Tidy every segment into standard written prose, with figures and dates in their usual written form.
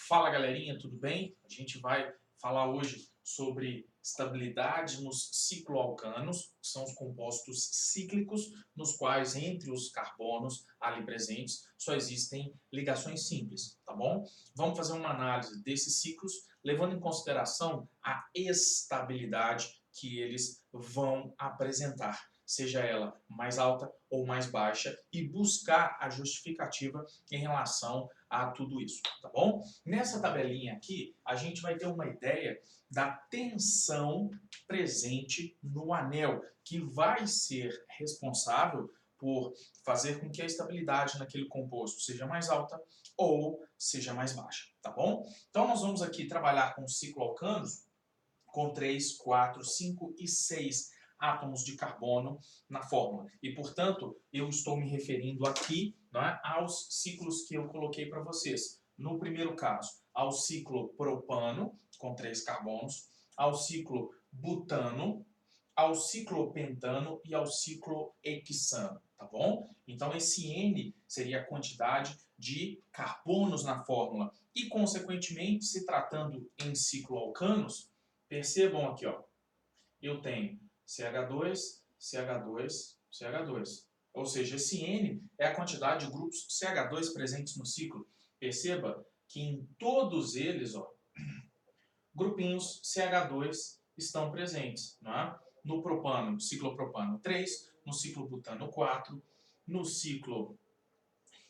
Fala galerinha, tudo bem? A gente vai falar hoje sobre estabilidade nos cicloalcanos, que são os compostos cíclicos, nos quais entre os carbonos ali presentes só existem ligações simples, tá bom? Vamos fazer uma análise desses ciclos, levando em consideração a estabilidade que eles vão apresentar, seja ela mais alta ou mais baixa, e buscar a justificativa em relação a tudo isso, tá bom? Nessa tabelinha aqui, a gente vai ter uma ideia da tensão presente no anel, que vai ser responsável por fazer com que a estabilidade naquele composto seja mais alta ou seja mais baixa, tá bom? Então nós vamos aqui trabalhar com cicloalcanos com 3, 4, 5 e 6 átomos de carbono na fórmula. E, portanto, eu estou me referindo aqui, né, aos ciclos que eu coloquei para vocês. No primeiro caso, ao ciclo propano, com 3 carbonos, ao ciclo butano, ao ciclo pentano e ao ciclo hexano, tá bom? Então, esse N seria a quantidade de carbonos na fórmula. E, consequentemente, se tratando em cicloalcanos, percebam aqui, ó, eu tenho CH2, CH2, CH2. Ou seja, esse N é a quantidade de grupos CH2 presentes no ciclo. Perceba que em todos eles, ó, grupinhos CH2 estão presentes. Não é? No propano, ciclopropano 3, no ciclo butano 4, no ciclo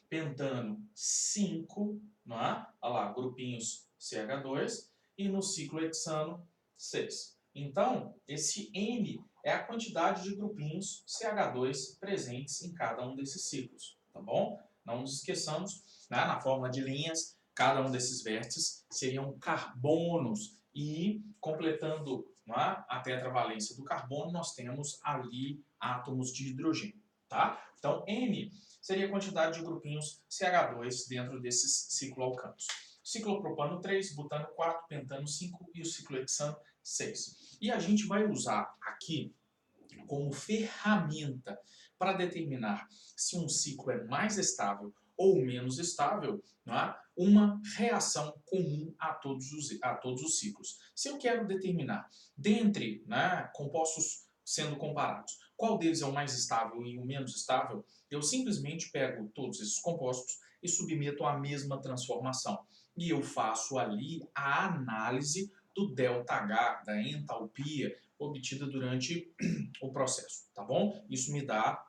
pentano 5, não é? Olha lá, grupinhos CH2, e no ciclo hexano 6. Então, esse N é a quantidade de grupinhos CH2 presentes em cada um desses ciclos, tá bom? Não nos esqueçamos, né, na forma de linhas, cada um desses vértices seriam carbonos e, completando, não é, a tetravalência do carbono, nós temos ali átomos de hidrogênio, tá? Então, N seria a quantidade de grupinhos CH2 dentro desses cicloalcanos. Ciclopropano 3, butano 4, pentano 5 e o ciclohexano 6. E a gente vai usar aqui como ferramenta para determinar se um ciclo é mais estável ou menos estável, não é? Uma reação comum a todos os ciclos. Se eu quero determinar, dentre, né, compostos sendo comparados, qual deles é o mais estável e o menos estável, eu simplesmente pego todos esses compostos e submeto à mesma transformação. E eu faço ali a análise do ΔH, da entalpia, obtida durante o processo, tá bom? Isso me dá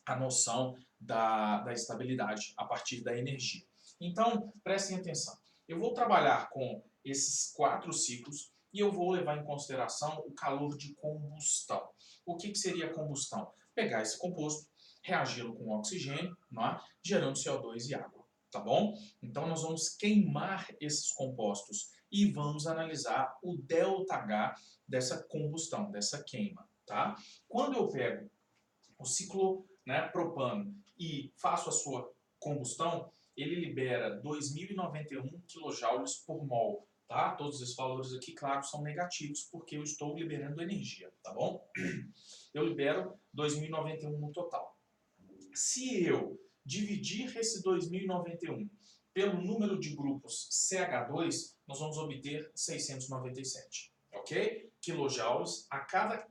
a noção da estabilidade a partir da energia. Então, prestem atenção. Eu vou trabalhar com esses 4 ciclos e eu vou levar em consideração o calor de combustão. O que seria a combustão? Pegar esse composto, reagi-lo com oxigênio, não é? Gerando CO2 e água, tá bom? Então, nós vamos queimar esses compostos e vamos analisar o ΔH dessa combustão, dessa queima, tá? Quando eu pego o ciclo, né, propano e faço a sua combustão, ele libera 2.091 kJ por mol. Tá? Todos esses valores aqui, claro, são negativos porque eu estou liberando energia, tá bom? Eu libero 2.091 no total. Se eu dividir esse 2.091 pelo número de grupos CH2, nós vamos obter 697, ok? Quilojoules a cada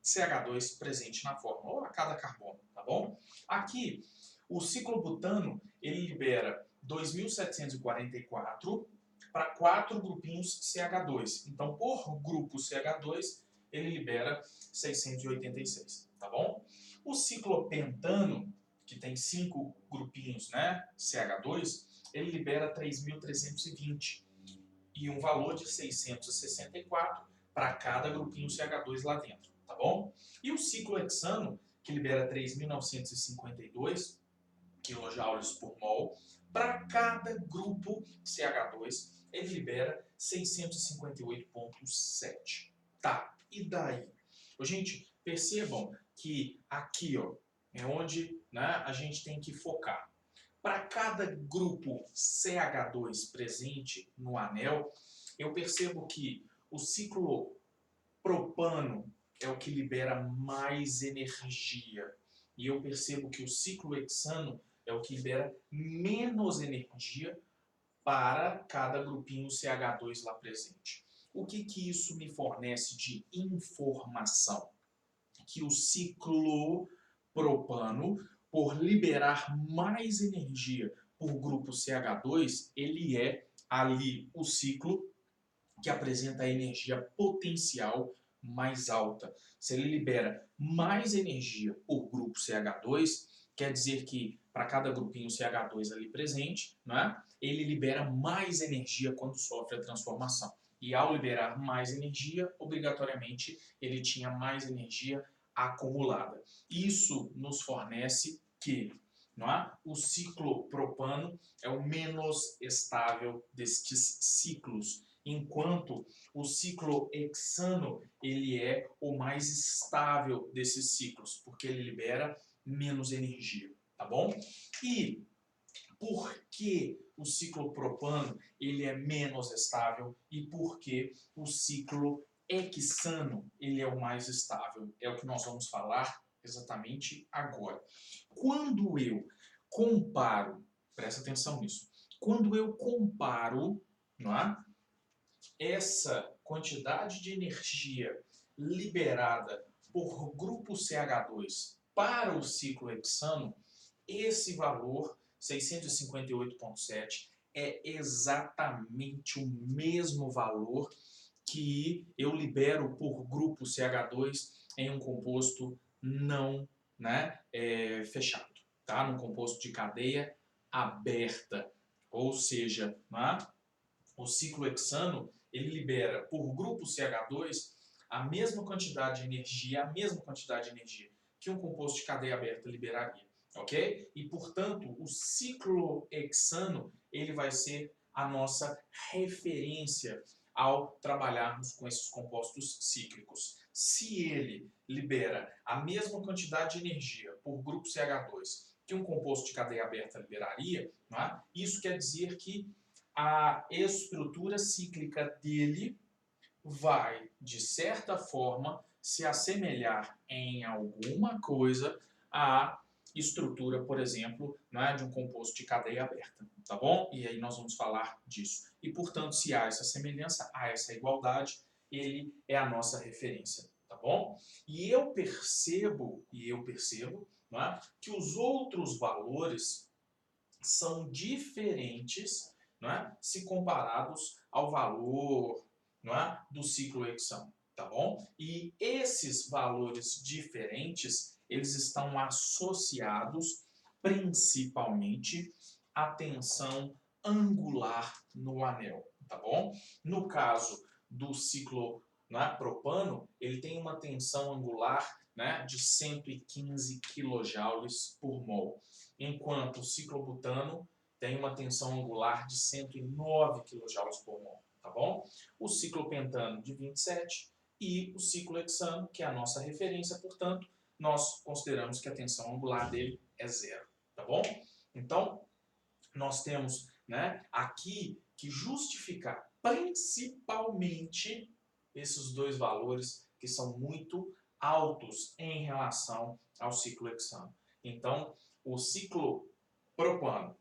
CH2 presente na fórmula, ou a cada carbono, tá bom? Aqui, o ciclobutano, ele libera 2.744 para 4 grupinhos CH2. Então, por grupo CH2, ele libera 686, tá bom? O ciclopentano, que tem 5 grupinhos, né, CH2, ele libera 3.320 e um valor de 664 para cada grupinho CH2 lá dentro, tá bom? E o ciclohexano, que libera 3.952 kJ por mol, para cada grupo CH2, ele libera 658,7. Tá, e daí? Gente, percebam que aqui, ó, é onde, né, a gente tem que focar. Para cada grupo CH2 presente no anel, eu percebo que o ciclo propano é o que libera mais energia. E eu percebo que o ciclo hexano é o que libera menos energia para cada grupinho CH2 lá presente. O que isso me fornece de informação? Que o ciclopropano, por liberar mais energia por grupo CH2, ele é ali o ciclo que apresenta a energia potencial mais alta. Se ele libera mais energia por grupo CH2, quer dizer que para cada grupinho CH2 ali presente, né, ele libera mais energia quando sofre a transformação. E ao liberar mais energia, obrigatoriamente ele tinha mais energia acumulada. Isso nos fornece que, não é? O ciclopropano é o menos estável destes ciclos, enquanto o ciclohexano ele é o mais estável desses ciclos, porque ele libera menos energia, tá bom? E por que o ciclopropano ele é menos estável e por que o ciclohexano ele é o mais estável? É o que nós vamos falar exatamente agora. Quando eu comparo, presta atenção nisso, quando eu comparo, não é, essa quantidade de energia liberada por grupo CH2 para o ciclohexano, esse valor 658,7 é exatamente o mesmo valor que eu libero por grupo CH2 em um composto não, né, fechado, tá? Num composto de cadeia aberta. Ou seja, né, o ciclohexano ele libera por grupo CH2 a mesma quantidade de energia, que um composto de cadeia aberta liberaria, ok? E, portanto, o ciclohexano ele vai ser a nossa referência ao trabalharmos com esses compostos cíclicos. Se ele libera a mesma quantidade de energia por grupo CH2 que um composto de cadeia aberta liberaria, não é? Isso quer dizer que a estrutura cíclica dele vai, de certa forma, se assemelhar em alguma coisa à estrutura, por exemplo, né, de um composto de cadeia aberta, tá bom? E aí nós vamos falar disso. E, portanto, se há essa semelhança, há essa igualdade, ele é a nossa referência, tá bom? E eu percebo, né, que os outros valores são diferentes, não é, se comparados ao valor, não é, do ciclohexano, tá bom? E esses valores diferentes, eles estão associados principalmente à tensão angular no anel, tá bom? No caso do ciclo, não é, propano, ele tem uma tensão angular, né, de 115 kJ por mol, enquanto o ciclobutano tem uma tensão angular de 109 kJ por mol, tá bom? O ciclopentano de 27 e o ciclohexano, que é a nossa referência, portanto, nós consideramos que a tensão angular dele é zero, tá bom? Então, nós temos, né, aqui que justificar principalmente esses dois valores que são muito altos em relação ao ciclohexano. Então, o ciclopropano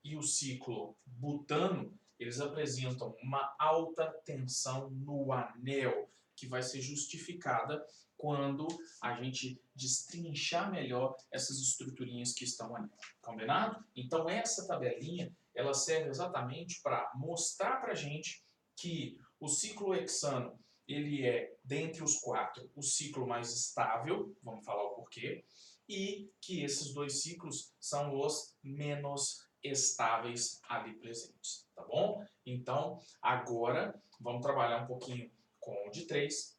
e o ciclobutano, eles apresentam uma alta tensão no anel, que vai ser justificada quando a gente destrinchar melhor essas estruturinhas que estão ali. Combinado? Então, essa tabelinha, ela serve exatamente para mostrar para a gente que o ciclohexano, ele é, dentre os quatro, o ciclo mais estável, vamos falar o porquê, e que esses dois ciclos são os menos estáveis ali presentes, tá bom? Então, agora, vamos trabalhar um pouquinho com o de 3,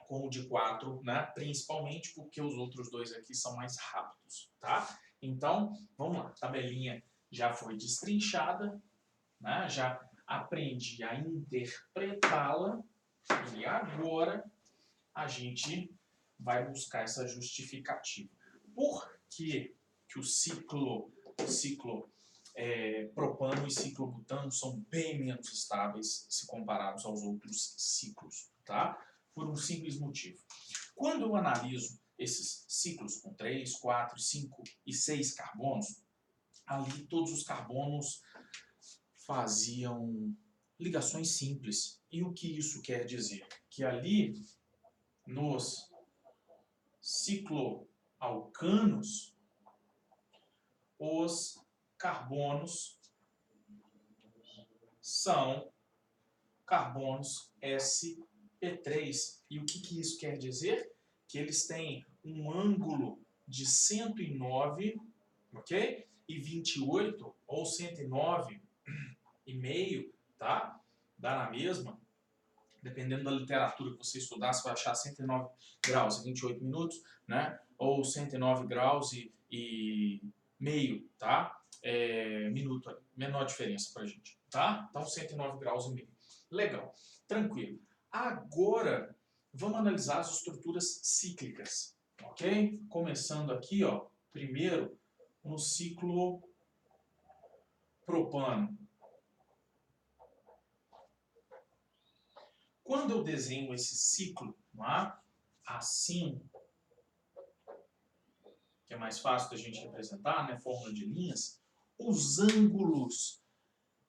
com o de 4, né? Principalmente porque os outros dois aqui são mais rápidos, tá? Então, vamos lá, a tabelinha já foi destrinchada, né? Já aprendi a interpretá-la e agora a gente vai buscar essa justificativa. Por que o propano e ciclobutano são bem menos estáveis se comparados aos outros ciclos, tá? Por um simples motivo. Quando eu analiso esses ciclos com 3, 4, 5 e 6 carbonos, ali todos os carbonos faziam ligações simples. E o que isso quer dizer? Que ali, nos cicloalcanos, os carbonos são carbonos sp3. E o que isso quer dizer? Que eles têm um ângulo de 109, ok? E 28, ou 109,5, tá? Dá na mesma. Dependendo da literatura que você estudar, você vai achar 109 graus e 28 minutos, né? Ou 109 graus e meio, tá? Minuto, menor diferença pra gente, tá? Então, 109 graus e meio. Legal, tranquilo. Agora, vamos analisar as estruturas cíclicas, ok? Começando aqui, ó, primeiro, no ciclo propano. Quando eu desenho esse ciclo, assim, que é mais fácil da gente representar, né, fórmula de linhas, os ângulos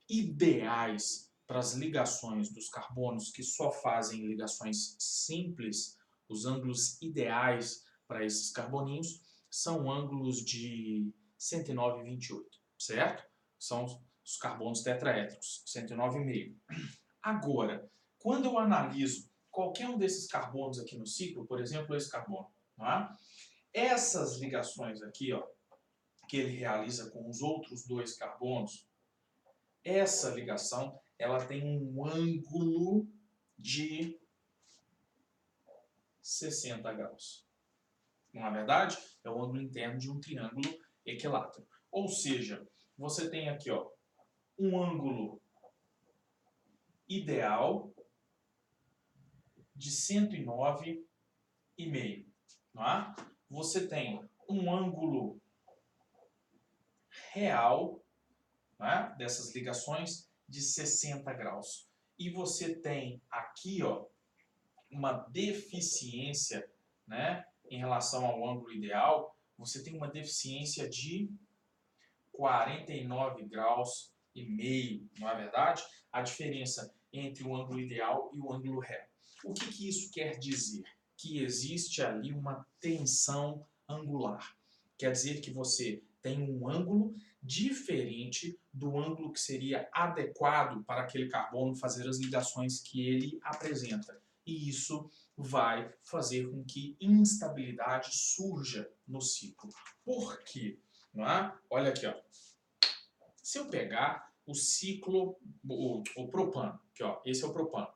ideais para as ligações dos carbonos que só fazem ligações simples, os ângulos ideais para esses carboninhos são ângulos de 109 e 28, certo? São os carbonos tetraédricos, 109,5. Agora, quando eu analiso qualquer um desses carbonos aqui no ciclo, por exemplo, esse carbono, essas ligações aqui, ó, que ele realiza com os outros dois carbonos, essa ligação ela tem um ângulo de 60 graus. Não é verdade? É o ângulo interno de um triângulo equilátero. Ou seja, você tem aqui, ó, um ângulo ideal de 109,5. Não é? Você tem um ângulo real, né, dessas ligações de 60 graus. E você tem aqui, ó, uma deficiência, né, em relação ao ângulo ideal, você tem uma deficiência de 49 graus e meio, não é verdade? A diferença entre o ângulo ideal e o ângulo real. O que isso quer dizer? Que existe ali uma tensão angular. Quer dizer que você tem um ângulo diferente do ângulo que seria adequado para aquele carbono fazer as ligações que ele apresenta. E isso vai fazer com que instabilidade surja no ciclo. Por quê? Não é? Olha aqui, ó. Se eu pegar o ciclo, o propano, aqui, ó, esse é o propano.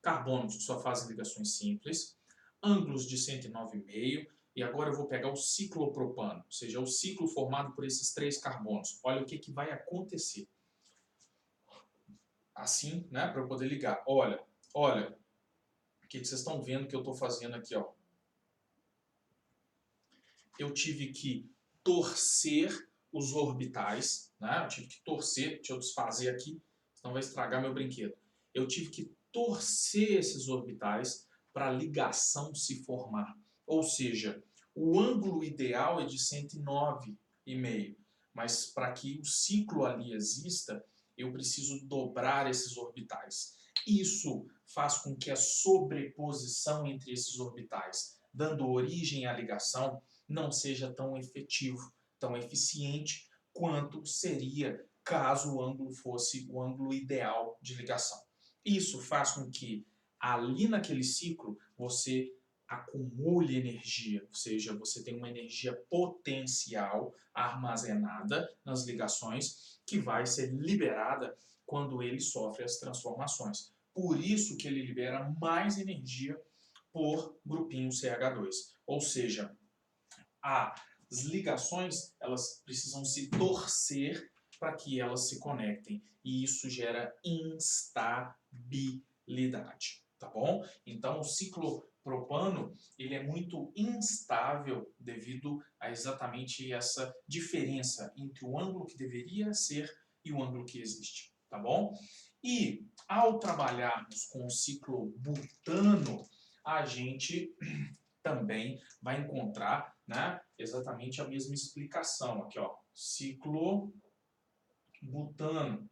Carbonos que só fazem ligações simples, ângulos de 109,5, e agora eu vou pegar o ciclopropano, ou seja, o ciclo formado por esses três carbonos. Olha o que vai acontecer. Assim, né, para eu poder ligar. Olha, o que vocês estão vendo que eu estou fazendo aqui, ó. Eu tive que torcer os orbitais, né? Eu tive que torcer, deixa eu desfazer aqui, senão vai estragar meu brinquedo. Eu tive que torcer esses orbitais para a ligação se formar. Ou seja, o ângulo ideal é de 109,5, mas para que o ciclo ali exista, eu preciso dobrar esses orbitais. Isso faz com que a sobreposição entre esses orbitais, dando origem à ligação, não seja tão efetivo, tão eficiente quanto seria caso o ângulo fosse o ângulo ideal de ligação. Isso faz com que ali naquele ciclo você acumule energia, ou seja, você tem uma energia potencial armazenada nas ligações que vai ser liberada quando ele sofre as transformações. Por isso que ele libera mais energia por grupinho CH2. Ou seja, as ligações elas precisam se torcer para que elas se conectem. E isso gera instabilidade, tá bom? Então o ciclopropano ele é muito instável devido a exatamente essa diferença entre o ângulo que deveria ser e o ângulo que existe, tá bom? E ao trabalharmos com o ciclobutano, a gente também vai encontrar, né, exatamente a mesma explicação. Aqui, ó, ciclobutano.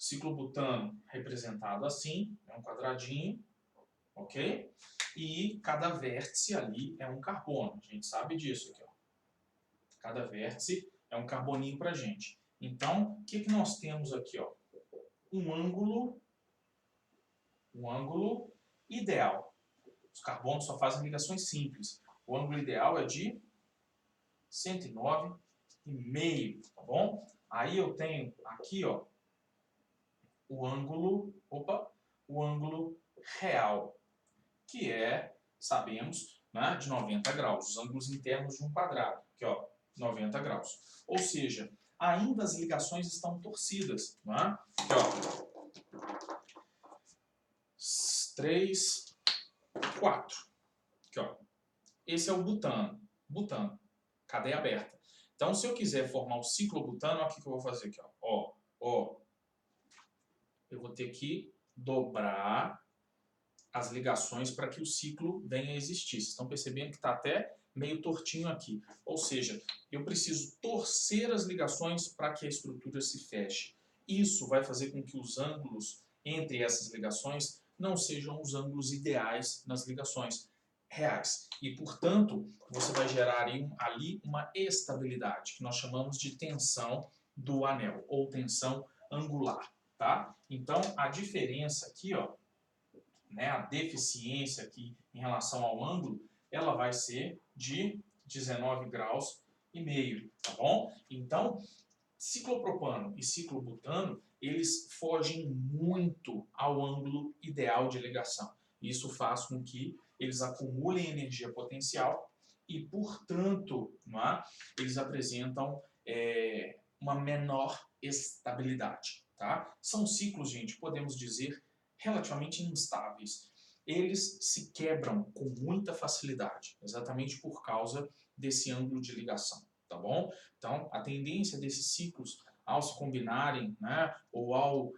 ciclobutano representado assim, é um quadradinho, ok? E cada vértice ali é um carbono, a gente sabe disso aqui, ó. Cada vértice é um carboninho pra gente. Então, o que nós temos aqui, ó? Um ângulo ideal. Os carbonos só fazem ligações simples. O ângulo ideal é de 109,5, tá bom? Aí eu tenho aqui, ó, o ângulo real, que é, sabemos, né, de 90 graus, os ângulos internos de um quadrado, aqui, ó, 90 graus. Ou seja, ainda as ligações estão torcidas, né? Aqui, ó, 3, 4. Aqui, ó. Esse é o butano, cadeia aberta. Então, se eu quiser formar o ciclobutano, olha o que eu vou fazer aqui, ó. Eu vou ter que dobrar as ligações para que o ciclo venha a existir. Vocês estão percebendo que está até meio tortinho aqui. Ou seja, eu preciso torcer as ligações para que a estrutura se feche. Isso vai fazer com que os ângulos entre essas ligações não sejam os ângulos ideais nas ligações reais. E, portanto, você vai gerar ali uma estabilidade, que nós chamamos de tensão do anel, ou tensão angular. Tá? Então, a diferença aqui, ó, né, a deficiência aqui em relação ao ângulo, ela vai ser de 19 graus e meio, tá bom? Então, ciclopropano e ciclobutano, eles fogem muito ao ângulo ideal de ligação. Isso faz com que eles acumulem energia potencial e, portanto, não é? Eles apresentam uma menor estabilidade. Tá? São ciclos, gente, podemos dizer, relativamente instáveis. Eles se quebram com muita facilidade, exatamente por causa desse ângulo de ligação, tá bom? Então, a tendência desses ciclos, ao se combinarem, né, ou ao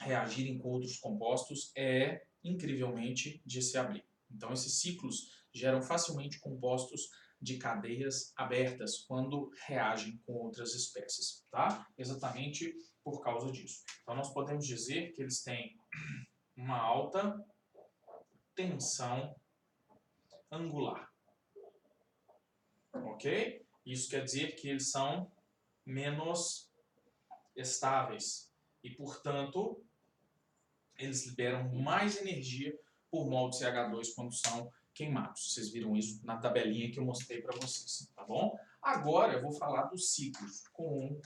reagirem com outros compostos, é incrivelmente de se abrir. Então, esses ciclos geram facilmente compostos de cadeias abertas quando reagem com outras espécies, tá? Exatamente por causa disso. Então, nós podemos dizer que eles têm uma alta tensão angular, ok? Isso quer dizer que eles são menos estáveis e, portanto, eles liberam mais energia por mol de CH2 quando são queimados. Vocês viram isso na tabelinha que eu mostrei para vocês, tá bom? Agora eu vou falar dos ciclos com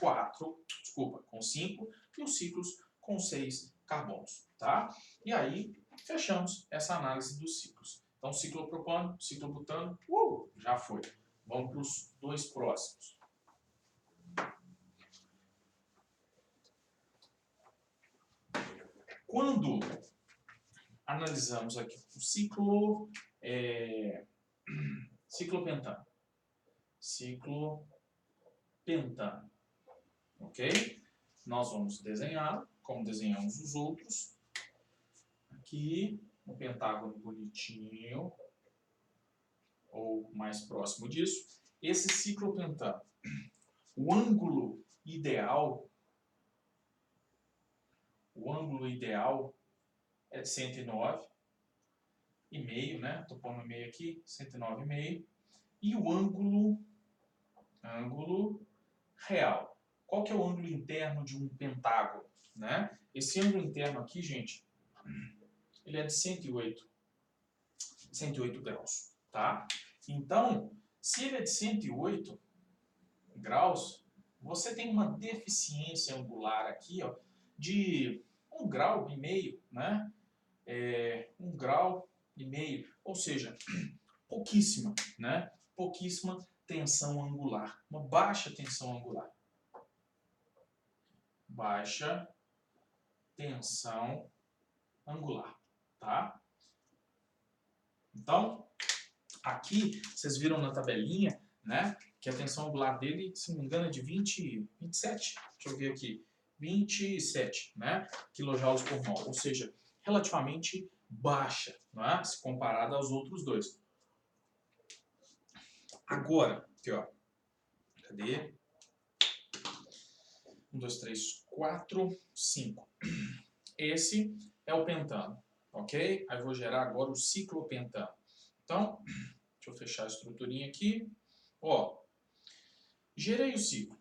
5 e os ciclos com 6 carbonos, tá? E aí fechamos essa análise dos ciclos. Então, ciclopropano, ciclobutano, já foi. Vamos para os dois próximos. Quando analisamos aqui o ciclopentano, ok? Nós vamos desenhar, como desenhamos os outros. Aqui, um pentágono bonitinho, ou mais próximo disso. Esse ciclopentano, o ângulo ideal é de 109,5, né? Estou pondo meio aqui, 109,5. E o ângulo real. Qual que é o ângulo interno de um pentágono, né? Esse ângulo interno aqui, gente, ele é de 108 graus, tá? Então, se ele é de 108 graus, você tem uma deficiência angular aqui, ó, de 1,5 grau, né? 1,5 grau, ou seja, pouquíssima, né? Pouquíssima tensão angular, uma baixa tensão angular. Baixa tensão angular, tá? Então, aqui, vocês viram na tabelinha, né, que a tensão angular dele, se não me engano, é de 27, deixa eu ver aqui, 27, né, quilojoules por mol, ou seja, relativamente baixa, não é, se comparada aos outros dois. Agora, aqui, ó, cadê? 1, 2, 3, 4, 5. Esse é o pentano, ok? Aí vou gerar agora o ciclopentano. Então, deixa eu fechar a estruturinha aqui. Ó, gerei o ciclo.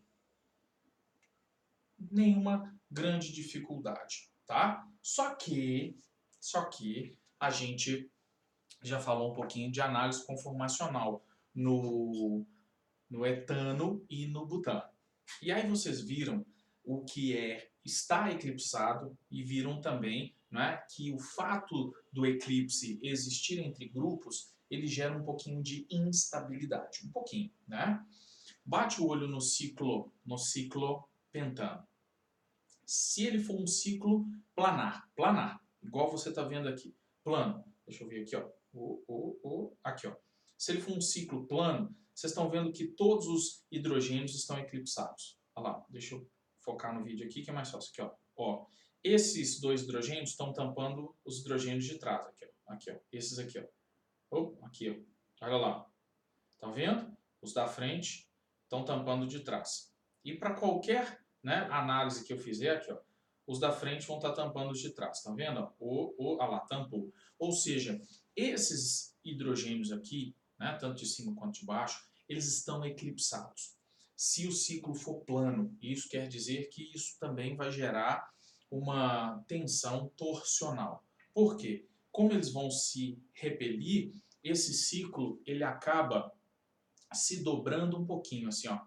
Nenhuma grande dificuldade, tá? Só que a gente já falou um pouquinho de análise conformacional no etano e no butano. E aí vocês viram o que está eclipsado e viram também, né, que o fato do eclipse existir entre grupos, ele gera um pouquinho de instabilidade, um pouquinho, né? Bate o olho no ciclo pentano. Se ele for um ciclo planar, igual você está vendo aqui, plano, deixa eu ver aqui, ó, aqui, ó. Se ele for um ciclo plano, vocês estão vendo que todos os hidrogênios estão eclipsados. Olha lá, deixa eu focar no vídeo aqui que é mais fácil. Aqui, ó. Esses dois hidrogênios estão tampando os hidrogênios de trás. Aqui, ó. Esses aqui, ó. Aqui, ó. Olha lá. Estão vendo? Os da frente estão tampando de trás. E para qualquer, né, análise que eu fizer aqui, ó, os da frente vão estar tampando os de trás. Estão vendo? Olha lá, tampou. Ou seja, esses hidrogênios aqui, né, tanto de cima quanto de baixo, eles estão eclipsados. Se o ciclo for plano, isso quer dizer que isso também vai gerar uma tensão torsional. Por quê? Como eles vão se repelir, esse ciclo ele acaba se dobrando um pouquinho, assim, ó.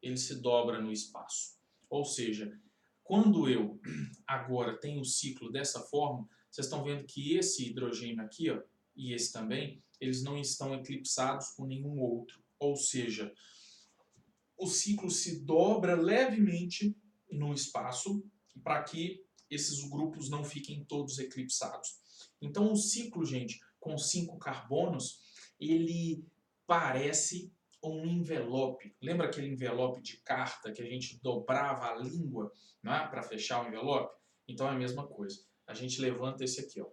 Ele se dobra no espaço. Ou seja, quando eu agora tenho o ciclo dessa forma, vocês estão vendo que esse hidrogênio aqui, ó, e esse também, eles não estão eclipsados com nenhum outro. Ou seja, o ciclo se dobra levemente no espaço para que esses grupos não fiquem todos eclipsados. Então o ciclo, gente, com 5 carbonos, ele parece um envelope. Lembra aquele envelope de carta que a gente dobrava a língua, né, para fechar o envelope? Então é a mesma coisa. A gente levanta esse aqui, ó.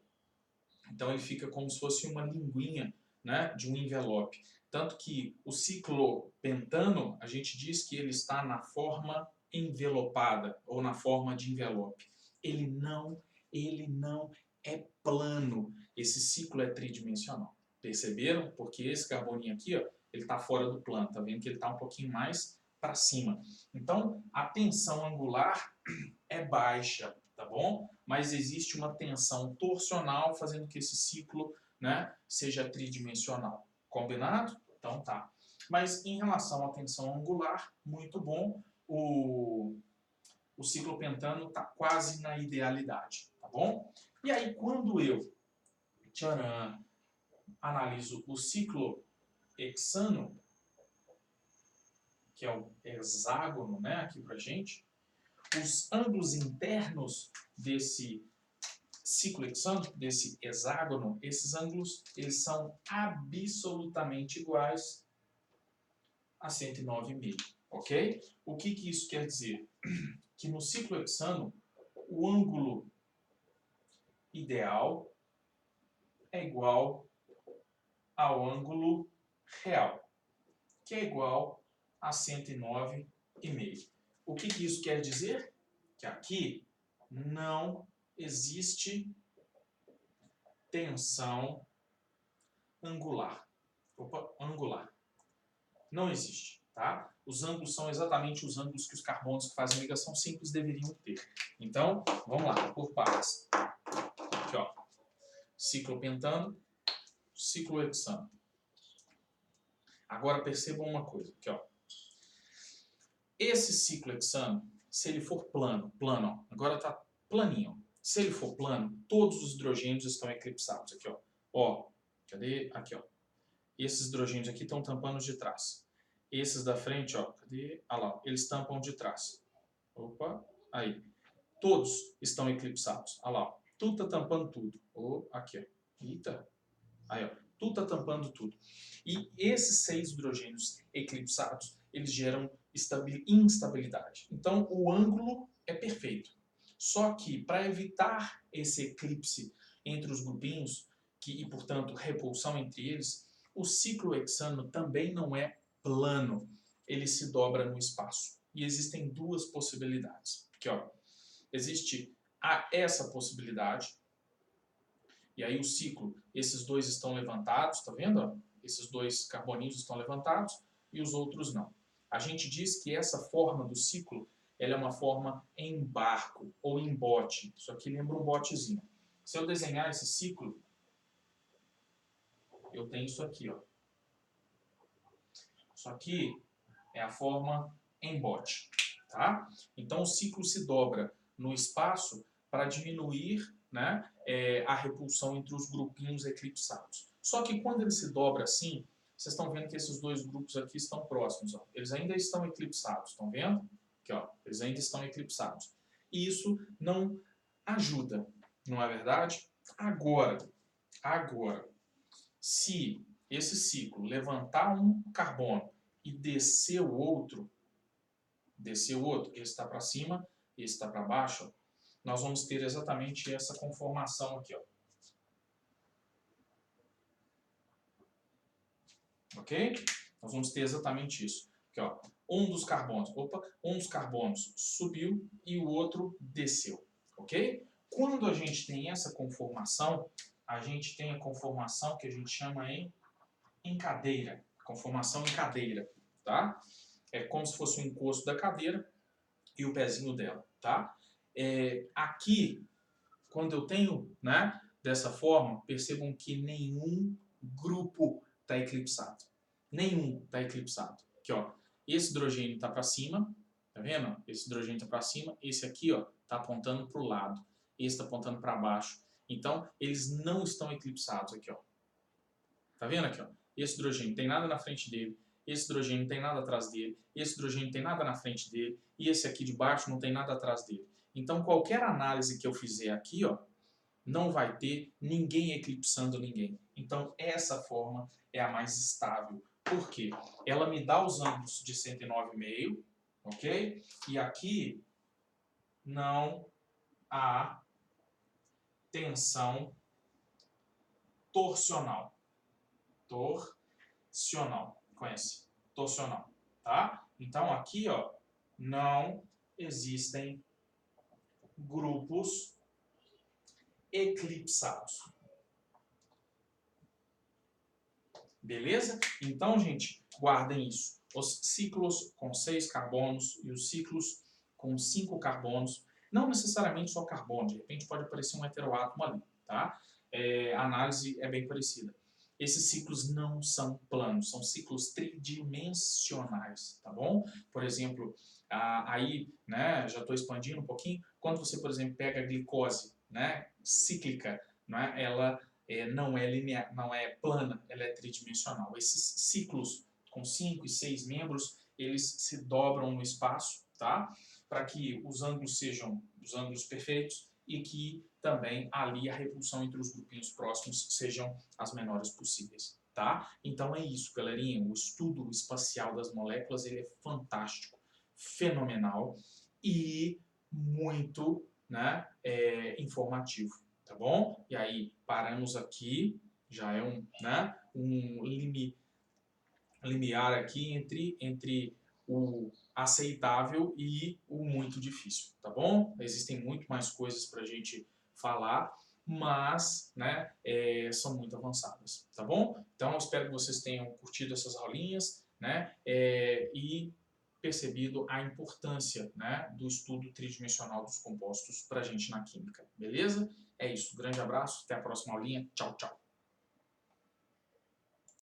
Então ele fica como se fosse uma linguinha, né, de um envelope. Tanto que o ciclopentano, a gente diz que ele está na forma envelopada, ou na forma de envelope. Ele não é plano. Esse ciclo é tridimensional. Perceberam? Porque esse carboninho aqui, ó, ele está fora do plano. Tá vendo que ele está um pouquinho mais para cima. Então, a tensão angular é baixa, tá bom? Mas existe uma tensão torsional fazendo que esse ciclo, né, seja tridimensional. Combinado? Então tá. Mas em relação à tensão angular, muito bom. O ciclopentano está quase na idealidade, tá bom? E aí quando eu analiso o ciclohexano, que é o hexágono, né, aqui pra gente, os ângulos internos desse ciclohexano, desse hexágono, esses ângulos, eles são absolutamente iguais a 109,5, ok? O que isso quer dizer? Que no ciclohexano, o ângulo ideal é igual ao ângulo real, que é igual a 109,5. O que isso quer dizer? Que aqui não existe tensão angular. Angular. Não existe, tá? Os ângulos são exatamente os ângulos que os carbonos que fazem ligação simples deveriam ter. Então, vamos lá, por partes. Aqui, ó. Ciclopentano, ciclohexano. Agora percebam uma coisa, aqui, ó. Esse ciclohexano, se ele for plano, ó, agora tá planinho. Se ele for plano, todos os hidrogênios estão eclipsados. Aqui, ó. Ó, cadê? Aqui, ó. Esses hidrogênios aqui estão tampando os de trás. Esses da frente, ó, cadê? Ah lá, eles tampam de trás. Opa, aí. Todos estão eclipsados. Ah lá, ó. Tudo tá tampando tudo. Oh, aqui, ó. Eita. Aí, ó. Tudo tá tampando tudo. E esses 6 hidrogênios eclipsados, eles geram instabilidade. Então, o ângulo é perfeito. Só que, para evitar esse eclipse entre os grupinhos, e, portanto, repulsão entre eles, o ciclohexano também não é plano. Ele se dobra no espaço. e existem duas possibilidades. Aqui, ó, existe essa possibilidade, e aí o ciclo, esses dois estão levantados, tá vendo? Ó? Esses dois carboninhos estão levantados e os outros não. A gente diz que essa forma do ciclo, ela é uma forma em barco ou em bote. Isso aqui lembra um botezinho. Se eu desenhar esse ciclo, eu tenho isso aqui, ó. Isso aqui é a forma em bote, tá? Então o ciclo se dobra no espaço para diminuir, né, a repulsão entre os grupinhos eclipsados. Só que quando ele se dobra assim, vocês estão vendo que esses dois grupos aqui estão próximos, ó. Eles ainda estão eclipsados, estão vendo? Aqui, ó, eles ainda estão eclipsados. E isso não ajuda, não é verdade? Agora, se esse ciclo levantar um carbono e descer o outro, esse está para cima, esse está para baixo, ó, nós vamos ter exatamente essa conformação aqui, ó. Ok? Nós vamos ter exatamente isso. Aqui, ó, um dos carbonos subiu e o outro desceu. Ok? Quando a gente tem essa conformação, a gente tem a conformação que a gente chama em cadeira. Conformação em cadeira, tá? É como se fosse o encosto da cadeira e o pezinho dela, tá? Aqui, quando eu tenho, né, dessa forma, percebam que nenhum grupo está eclipsado. Nenhum está eclipsado. Aqui, ó, esse hidrogênio está para cima, tá vendo? Esse hidrogênio está para cima, esse aqui, ó, está apontando para o lado, esse está apontando para baixo. Então, eles não estão eclipsados aqui, ó. Tá vendo aqui, ó? Esse hidrogênio não tem nada na frente dele, esse hidrogênio não tem nada atrás dele, esse hidrogênio não tem nada na frente dele, e esse aqui de baixo não tem nada atrás dele. Então, qualquer análise que eu fizer aqui, ó, não vai ter ninguém eclipsando ninguém. Então, essa forma é a mais estável. Por quê? Ela me dá os ângulos de 109,5, ok? E aqui não há tensão torsional. Torsional. Conhece? Torsional. Tá? Então, aqui, ó, não existem grupos eclipsados. Beleza? Então, gente, guardem isso. Os ciclos com 6 carbonos e os ciclos com 5 carbonos, não necessariamente só carbono, de repente pode aparecer um heteroátomo ali, tá? A análise é bem parecida. Esses ciclos não são planos, são ciclos tridimensionais, tá bom? Por exemplo, aí, né, já estou expandindo um pouquinho, quando você, por exemplo, pega a glicose, né, cíclica, né, ela não é linear, não é plana, ela é tridimensional. Esses ciclos com 5 e 6 membros, eles se dobram no espaço, tá? Para que os ângulos sejam os ângulos perfeitos e que também ali a repulsão entre os grupinhos próximos sejam as menores possíveis, tá? Então é isso, galerinha. O estudo espacial das moléculas, ele é fantástico, fenomenal e muito, né, informativo. Tá bom? E aí, paramos aqui, já é um limiar aqui entre o aceitável e o muito difícil, tá bom? Existem muito mais coisas para a gente falar, mas, né, são muito avançadas, tá bom? Então, eu espero que vocês tenham curtido essas aulinhas, né, e percebido a importância, né, do estudo tridimensional dos compostos para a gente na química, beleza? É isso, grande abraço, até a próxima aulinha, tchau, tchau!